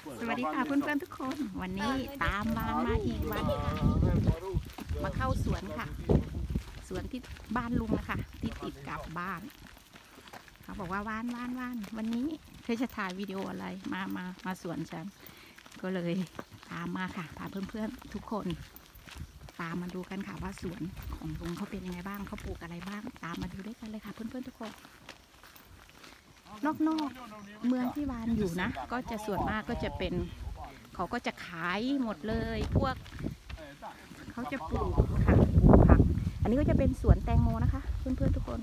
สวัสดีค่ะเพื่อนๆทุกคนวันนี้ตามบ้านมาอีกวันค่ะมาเข้าสวนค่ะสวนที่บ้านลุงนะคะที่ติดกับบ้านเขาบอกว่าว่านวันนี้เธอจะถ่ายวิดีโออะไรมาสวนฉันก็เลยตามมาค่ะพาเพื่อนๆทุกคนตามมาดูกันค่ะว่าสวนของลุงเขาเป็นยังไงบ้างเขาปลูกอะไรบ้างตามมาดูด้วยกันเลยค่ะเพื่อนๆทุกคนนอกเมืองที่วานอยู่นะก็จะส่วนมากก็จะเป็นเขาก็จะขายหมดเลยพวกเขาจะปลูกค่ะปลูกผักอันนี้ก็จะเป็นสวนแตงโมนะคะเพื่อนๆทุกคน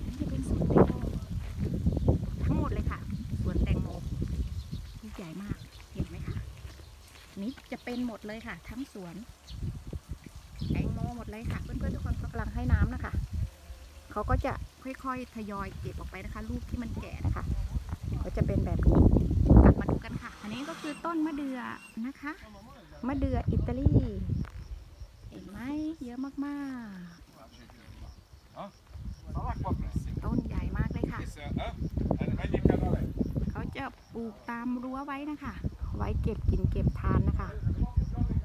นี่จะเป็นสวนแตงโมทั้งหมดเลยค่ะสวนแตงโมใหญ่มากเห็นไหมคะนี่จะเป็นหมดเลยค่ะทั้งสวนแตงโมหมดเลยค่ะเพื่อนๆทุกคนกำลังให้น้ำนะคะเขาก็จะค่อยๆทยอยเก็บออกไปนะคะลูกที่มันแก่นะคะก็จะเป็นแบบนี้มาดูกันค่ะอันนี้ก็คือต้นมะเดื่อนะคะมะเดื่ออิตาลีเห็นไหมเยอะมากๆต้นใหญ่มากเลยค่ะเขาจะปลูกตามรั้วไว้นะคะไว้เก็บกินเก็บทานนะคะ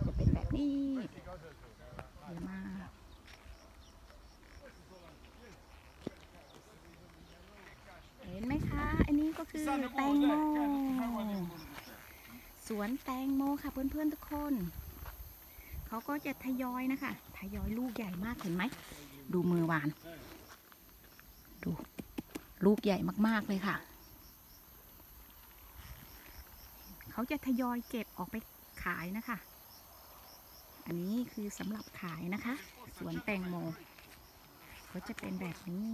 จะเป็นแบบนี้เยอะมากเห็นไหมคะอันนี้ก็คือแตงโมสวนแตงโมค่ะเพื่อนๆทุกคนเขาก็จะทยอยนะคะทยอยลูกใหญ่มากเห็นไหมดูมือหวานดูลูกใหญ่มากๆเลยค่ะเขาจะทยอยเก็บออกไปขายนะคะอันนี้คือสำหรับขายนะคะสวนแตงโมก็จะเป็นแบบนี้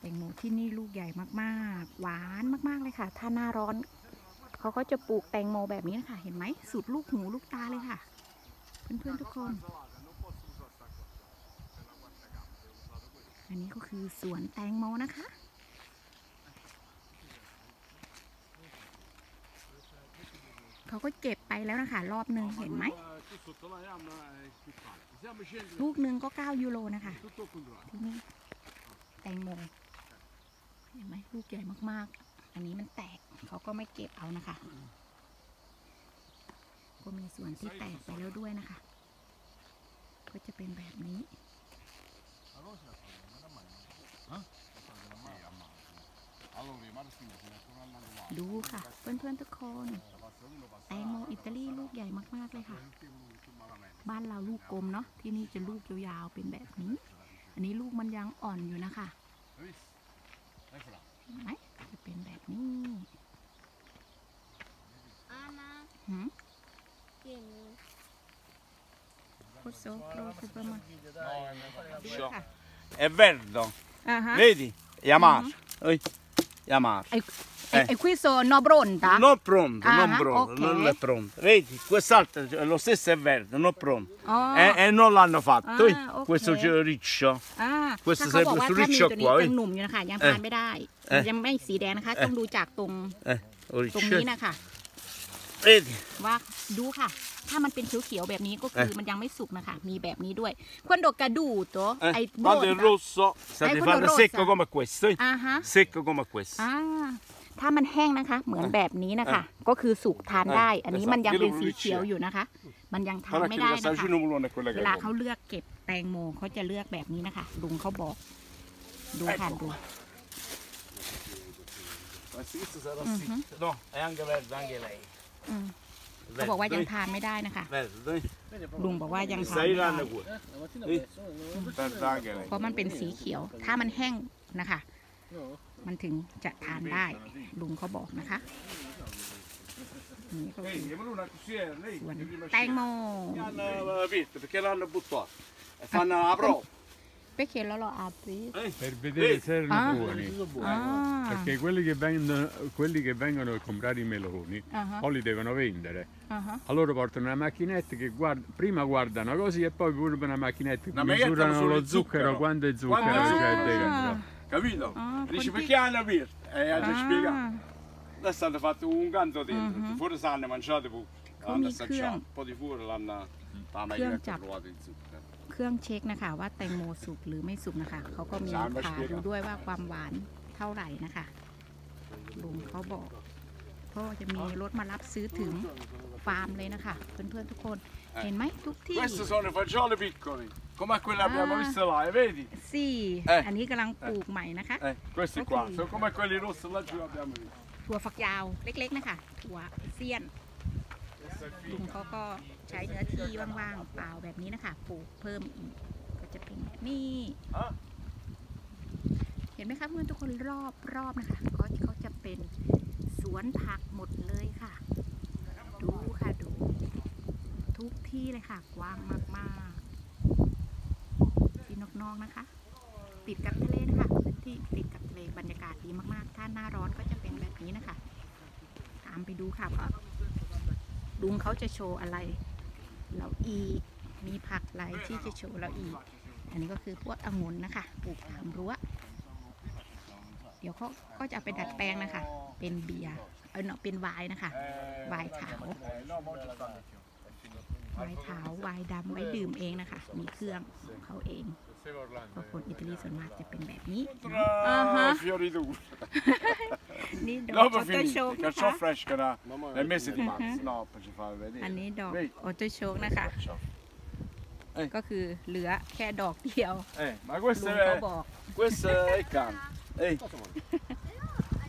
แตงโมที่นี่ลูกใหญ่มากๆหวานมากๆเลยค่ะถ้าหน้าร้อนเขาก็จะปลูกแตงโมแบบนี้นะคะเห็นไหมสุดลูกหูลูกตาเลยค่ะเพื่อนๆทุกคนอันนี้ก็คือสวนแตงโมนะคะเขาก็เก็บไปแล้วนะคะรอบหนึ่งเห็นไหมลูกหนึ่งก็9 ยูโรนะคะที่นี่แตงโมเห็นไหมลูกใหญ่มากๆอันนี้มันแตกเขาก็ไม่เก็บเอานะคะก็มีส่วนที่แตกไปแล้วด้วยนะคะก็จะเป็นแบบนี้ดูค่ะเพื่อนๆทุกคนแตงโมอิตาลีลูกใหญ่มากๆเลยค่ะบ้านเราลูกกลมเนาะที่นี่จะลูกยาวๆเป็นแบบนี้อันนี้ลูกมันยังอ่อนอยู่นะคะเห็นไหมจะเป็นแบบนี้È verde, vedi? Yamar, Yamar. E questo no pronta? Non pronto, non è pronto. Vedi, quest'altro lo stesso è verde, non pronto. E non l'hanno fatto. Questo riccio. Questo sempre sul riccio qua. ยังหนุ่มอยู่นะคะยังทานไม่ได้ยังไม่สีแดงนะคะต้องดูจากตรงนี้นะคะว่าดูค่ะถ้ามันเป็นเขียวๆแบบนี้ก็คือมันยังไม่สุกนะคะมีแบบนี้ด้วยคนดกกระดูตัวไอ้ Quando è rosso sta di farlo secco come questo. Secco come questo. ถ้ามันแห้งนะคะเหมือนแบบนี้นะคะก็คือสุกทานได้อันนี้มันยังเป็นสีเขียวอยู่นะคะมันยังทานไม่ได้นะคะเวลาเขาเลือกเก็บแตงโมเขาจะเลือกแบบนี้นะคะลุงเขาบอกดูค่ะดูเขาบอกว่ายังทานไม่ได้นะคะลุงบอกว่ายังทานไม่ได้เพราะมันเป็นสีเขียวถ้ามันแห้งนะคะมันถึงจะทานได้ลุงเขาบอกนะคะนี่ก็ส่วนแตงโมperché lo apri? Per vedere se erano buoni. Perché quelli che vengono a comprare i meloni poi li devono vendere. Allora portano una macchinetta che prima guardano così e poi pure una macchinetta che misurano lo zucchero, quanto è zucchero c'è dentro. Capito? Dici perché hanno aperto? Ci spiegato. Adesso hanno fatto un canto dentro, fuori sanno mangiato pure. Hanno assaggiato, un po' di fuori l'hanno trovato il zucchero. เครื่องเช็คนะคะว่าแตงโมสุกหรือไม่สุกนะคะเขาก็มีผ่าดูด้วยว่าความหวานเท่าไหร่นะคะลุงเขาบอก เพราะจะมีรถมารับซื้อถึงฟาร์มเลยนะคะเพื่อนๆทุกคนเห็นไหมทุกที่ Questi sono i fagioli piccoli, come quelli abbiamo visto là, vedi? สี่อันนี้กำลังปลูกใหม่นะคะ Questi qua, sono come quelli rossi laggiù abbiamo visto. ถั่วฝักยาวเล็กๆนะคะถั่วเซียนลุงเขาก็ใช้เนื้อที่ว่างๆเปล่าแบบนี้นะคะปลูกเพิ่มอีกก็จะเป็นแบบนี้เห็นไหมคะเพื่อนทุกคนรอบนะคะเขาจะเป็นสวนผักหมดเลยค่ะดูค่ะดูทุกที่เลยค่ะกว้างมากๆที่นอกๆนะคะติดกับทะเลนะคะพื้นที่ติดกับทะเลบรรยากาศดีมากๆถ้าหน้าร้อนก็จะเป็นแบบนี้นะคะตามไปดูค่ะว่าลุงเขาจะโชว์อะไรเราอีกมีผักอะไรที่จะโชว์เราอีกอันนี้ก็คือพวกองุ่นนะคะปลูกตามรั้วเดี๋ยวเขาก็จะเอาไปดัดแปลงนะคะเป็นเบียร์เป็นไวน์นะคะไวน์ขาวไวน์ขาวไวน์ดำไว้ดื่มเองนะคะมีเครื่องของเขาเองเพราะคนอิตาลีส่วนมากจะเป็นแบบนี้ Fioritura. นี่ดอก Dopo ออโต finito, โชก che นะ ciò คะ fresca nel mese di marzo. No, poi ci fa อัน vedere. นี้ดอกออโตโชกนะคะก็คือเหลือแค่ดอกเดียว Ma ลุงเขาบอก questo è il cane.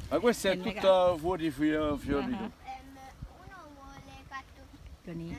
Ma questo è tutto fuori fiorito. ตัวนี้